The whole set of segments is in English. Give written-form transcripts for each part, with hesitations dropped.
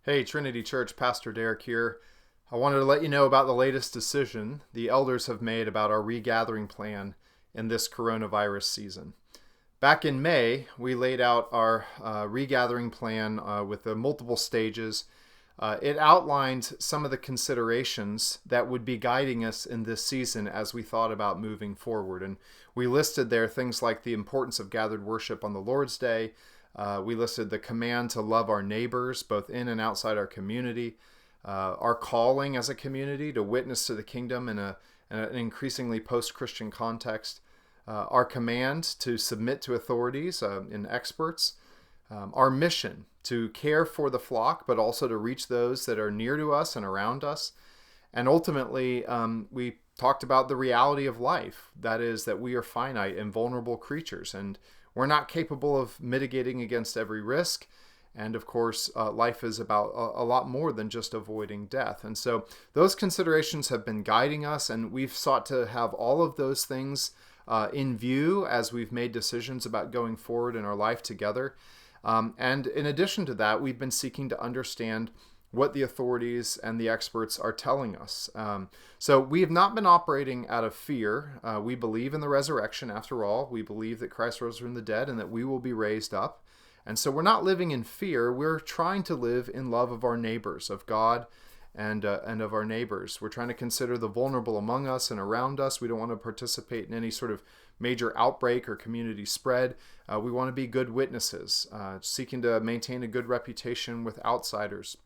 Hey, Trinity Church, Pastor Derek here. I wanted to let you know about the latest decision the elders have made about our regathering plan in this coronavirus season. Back in May, we laid out our regathering plan with the multiple stages. It outlined some of the considerations that would be guiding us in this season as we thought about moving forward. And we listed there things like the importance of gathered worship on the Lord's Day. We listed the command to love our neighbors, both in and outside our community, our calling as a community to witness to the kingdom in an increasingly post-Christian context, our command to submit to authorities and experts, our mission to care for the flock, but also to reach those that are near to us and around us. And ultimately, we talked about the reality of life. That is, that we are finite and vulnerable creatures, and we're not capable of mitigating against every risk. And of course, life is about a lot more than just avoiding death. And so those considerations have been guiding us, and we've sought to have all of those things in view as we've made decisions about going forward in our life together. And in addition to that, we've been seeking to understand what the authorities and the experts are telling us. So we have not been operating out of fear. We believe in the resurrection, after all. We believe that Christ rose from the dead and that we will be raised up. And so we're not living in fear. We're trying to live in love of our neighbors, of God and of our neighbors. We're trying to consider the vulnerable among us and around us. We don't want to participate in any sort of major outbreak or community spread. We want to be good witnesses, seeking to maintain a good reputation with outsiders.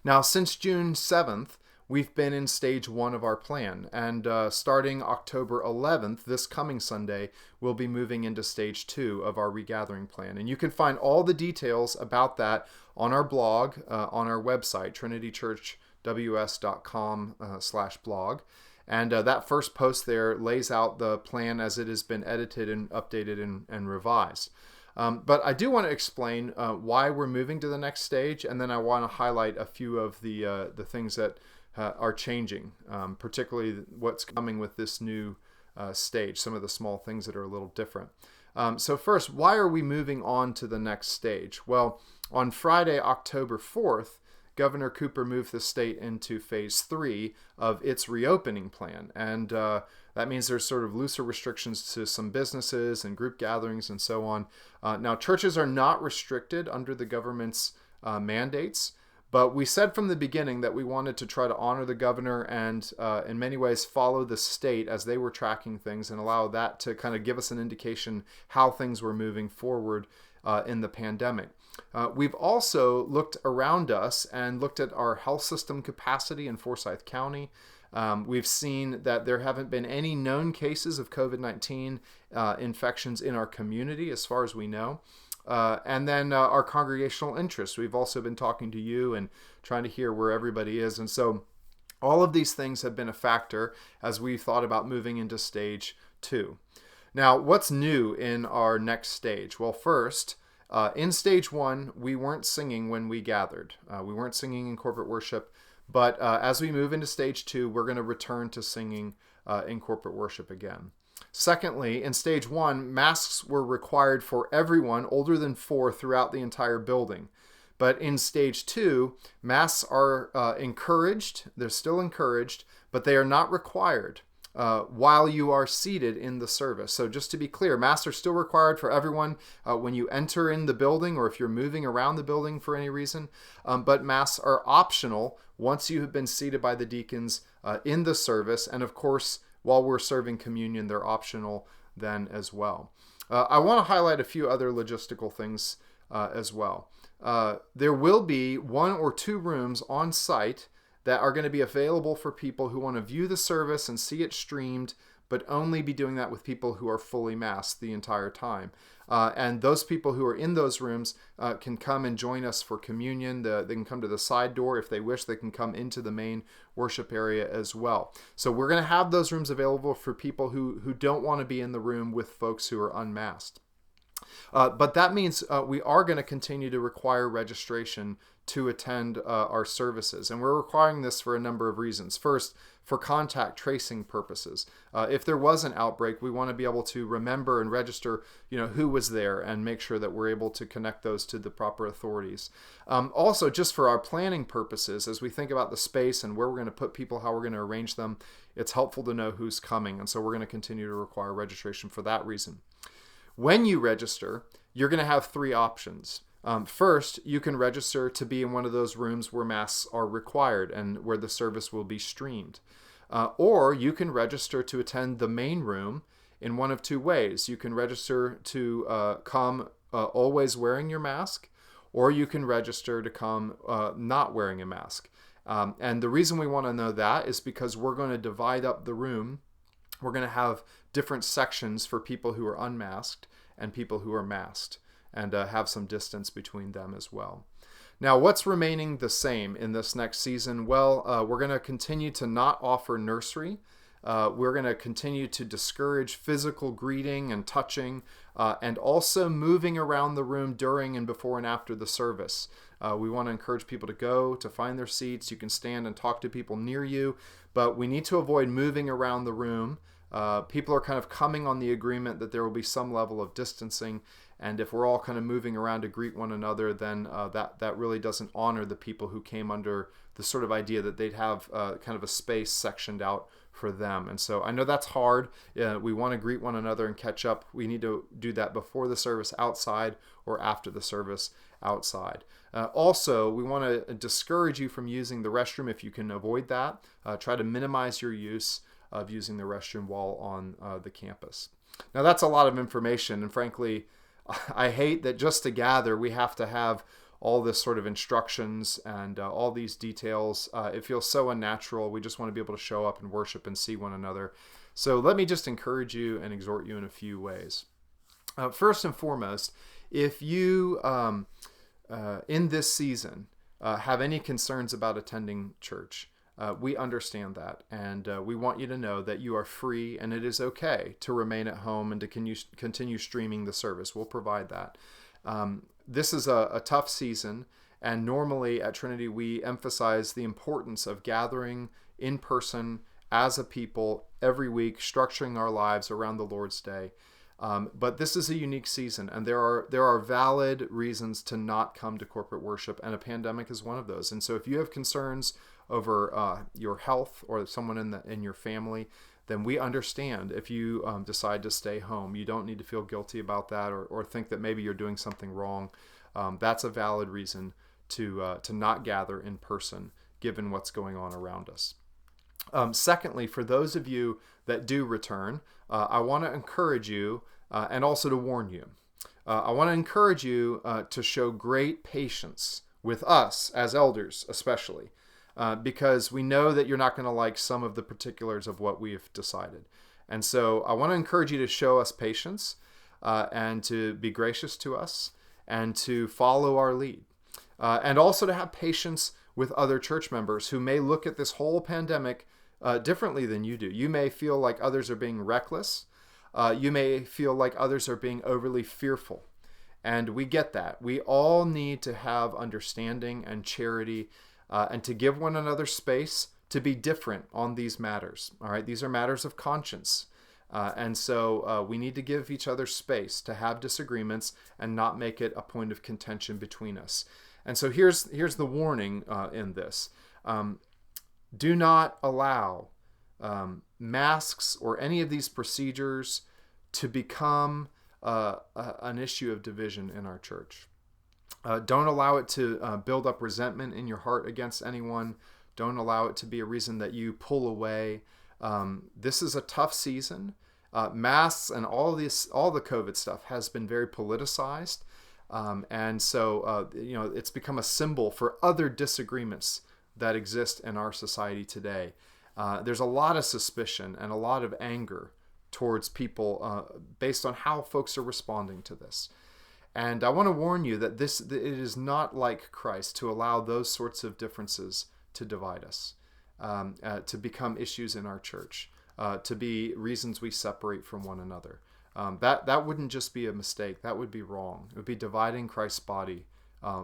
Now, since June 7th, we've been in stage 1 of our plan, and starting October 11th, this coming Sunday, we'll be moving into stage 2 of our regathering plan. And you can find all the details about that on our blog, on our website, trinitychurchws.com/blog. And that first post there lays out the plan as it has been edited and updated and revised. But I do want to explain why we're moving to the next stage, and then I want to highlight a few of the things that are changing, particularly what's coming with this new stage, some of the small things that are a little different. So first, why are we moving on to the next stage? Well, on Friday, October 4th, Governor Cooper moved the state into phase 3 of its reopening plan. And that means there's sort of looser restrictions to some businesses and group gatherings and so on. Now, churches are not restricted under the government's mandates, but we said from the beginning that we wanted to try to honor the governor and in many ways follow the state as they were tracking things and allow that to kind of give us an indication how things were moving forward in the pandemic. We've also looked around us and looked at our health system capacity in Forsyth County. We've seen that there haven't been any known cases of COVID-19 infections in our community as far as we know. And then our congregational interests. We've also been talking to you and trying to hear where everybody is. And so all of these things have been a factor as we thought about moving into stage 2. Now, what's new in our next stage? Well, first, in stage 1, we weren't singing when we gathered. We weren't singing in corporate worship. But as we move into stage 2, we're going to return to singing in corporate worship again. Secondly, in stage 1, masks were required for everyone older than 4 throughout the entire building. But in stage 2, masks are encouraged. They're still encouraged, but they are not required while you are seated in the service. So just to be clear, masks are still required for everyone when you enter in the building or if you're moving around the building for any reason. But masks are optional once you have been seated by the deacons in the service. And of course, while we're serving communion, they're optional then as well. I want to highlight a few other logistical things as well. There will be 1 or 2 rooms on site that are going to be available for people who want to view the service and see it streamed, but only be doing that with people who are fully masked the entire time. And those people who are in those rooms can come and join us for communion. They can come to the side door if they wish. They can come into the main worship area as well. So we're going to have those rooms available for people who don't want to be in the room with folks who are unmasked. But that means we are going to continue to require registration to attend our services. And we're requiring this for a number of reasons. First, for contact tracing purposes. If there was an outbreak, we want to be able to remember and register, who was there and make sure that we're able to connect those to the proper authorities. Also, just for our planning purposes, as we think about the space and where we're going to put people, how we're going to arrange them, it's helpful to know who's coming. And so we're going to continue to require registration for that reason. When you register, you're going to have three options. First, you can register to be in one of those rooms where masks are required and where the service will be streamed. Or you can register to attend the main room in one of two ways. You can register to come always wearing your mask, or you can register to come not wearing a mask. And the reason we want to know that is because we're going to divide up the room. We're going to have different sections for people who are unmasked and people who are masked, and have some distance between them as well. Now, what's remaining the same in this next season? Well, we're going to continue to not offer nursery. We're going to continue to discourage physical greeting and touching, and also moving around the room during and before and after the service. We want to encourage people to go, to find their seats. You can stand and talk to people near you, but we need to avoid moving around the room. People are kind of coming on the agreement that there will be some level of distancing, and if we're all kind of moving around to greet one another, then that really doesn't honor the people who came under the sort of idea that they'd have kind of a space sectioned out for them. And so I know that's hard. We want to greet one another and catch up. We need to do that before the service outside or after the service outside. Also, we want to discourage you from using the restroom if you can avoid that. Try to minimize your use of using the restroom while on the campus. Now, that's a lot of information, and frankly, I hate that just to gather we have to have all this sort of instructions and all these details. It feels so unnatural. We just want to be able to show up and worship and see one another. So let me just encourage you and exhort you in a few ways. First and foremost, if you in this season have any concerns about attending church, we understand that, and we want you to know that you are free and it is okay to remain at home and to continue streaming the service. We'll provide that. This is a tough season, and normally at Trinity we emphasize the importance of gathering in person as a people every week, structuring our lives around the Lord's Day. But this is a unique season, and there are valid reasons to not come to corporate worship, and a pandemic is one of those. And so if you have concerns over your health or someone in your family, then we understand if you decide to stay home. You don't need to feel guilty about that or think that maybe you're doing something wrong. That's a valid reason to not gather in person, given what's going on around us. Secondly, for those of you that do return, I want to encourage you and also to warn you. I want to encourage you to show great patience with us as elders, especially, because we know that you're not going to like some of the particulars of what we've decided. And so I want to encourage you to show us patience and to be gracious to us and to follow our lead. And also to have patience with other church members who may look at this whole pandemic differently than you do. You may feel like others are being reckless. You may feel like others are being overly fearful. And we get that. We all need to have understanding and charity and to give one another space to be different on these matters. All right, these are matters of conscience. And so we need to give each other space to have disagreements and not make it a point of contention between us. And so here's the warning in this. Do not allow masks or any of these procedures to become an issue of division in our church. Don't allow it to build up resentment in your heart against anyone. Don't allow it to be a reason that you pull away. This is a tough season. Masks and all the COVID stuff has been very politicized. And so, it's become a symbol for other disagreements that exist in our society today. There's a lot of suspicion and a lot of anger towards people based on how folks are responding to this. And I want to warn you that it is not like Christ to allow those sorts of differences to divide us, to become issues in our church, to be reasons we separate from one another. That wouldn't just be a mistake. That would be wrong. It would be dividing Christ's body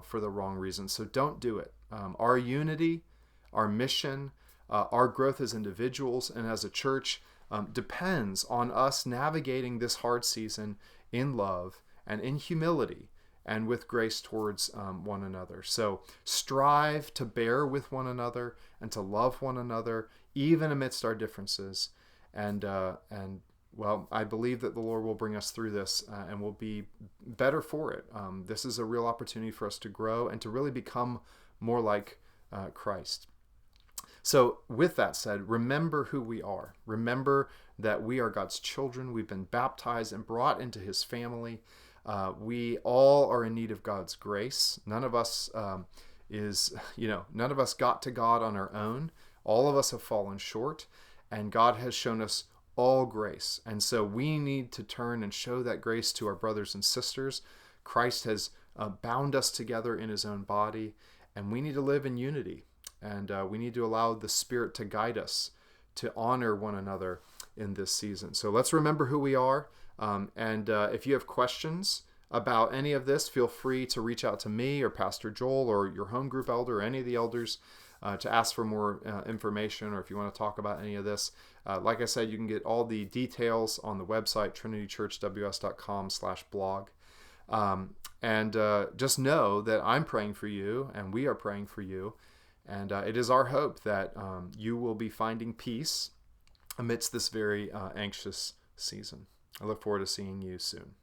for the wrong reason. So don't do it. Our unity, our mission, our growth as individuals and as a church depends on us navigating this hard season in love and in humility and with grace towards one another. So strive to bear with one another and to love one another, even amidst our differences. And well, I believe that the Lord will bring us through this and we'll be better for it. This is a real opportunity for us to grow and to really become more like Christ. So with that said, remember who we are. Remember that we are God's children. We've been baptized and brought into his family. We all are in need of God's grace. None of us none of us got to God on our own. All of us have fallen short, and God has shown us all grace. And so we need to turn and show that grace to our brothers and sisters. Christ has bound us together in his own body, and we need to live in unity. And we need to allow the Spirit to guide us to honor one another in this season. So let's remember who we are. And if you have questions about any of this, feel free to reach out to me or Pastor Joel or your home group elder or any of the elders to ask for more information, or if you want to talk about any of this. Like I said, you can get all the details on the website, trinitychurchws.com/blog. And just know that I'm praying for you and we are praying for you. And it is our hope that you will be finding peace amidst this very anxious season. I look forward to seeing you soon.